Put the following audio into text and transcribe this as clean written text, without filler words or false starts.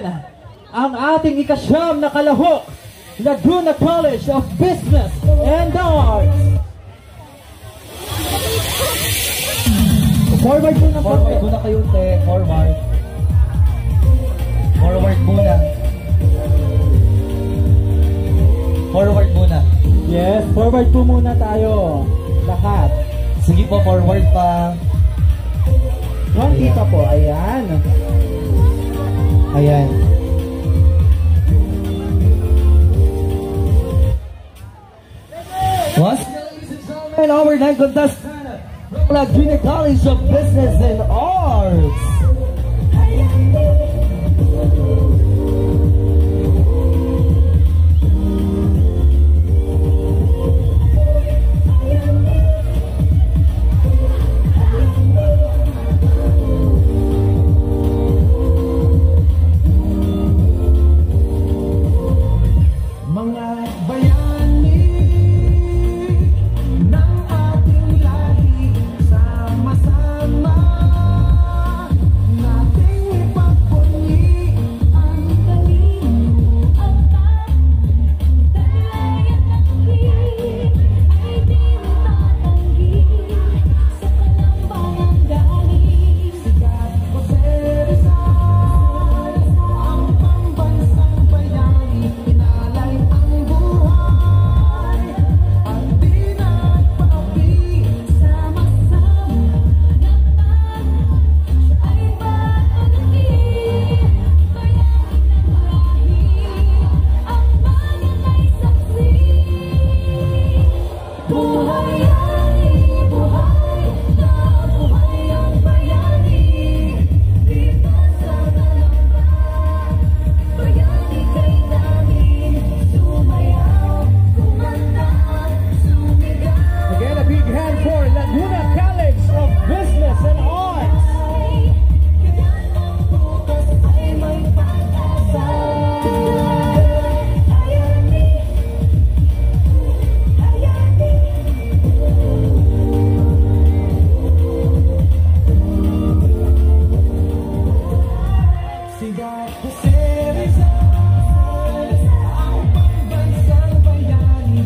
ang ating ikasyam na kalahok, Laguna College of Business and Arts. Forward muna po. Forward muna kayo, te. Forward. Forward muna. Forward muna. Yes, forward po muna tayo. Lahat. Sige po, forward pa. Konti pa po. Ayan. Ayan. Once again, ladies and gentlemen, our 9 contestant from Laguna College of Business and Arts. Again, a big hand for Laguna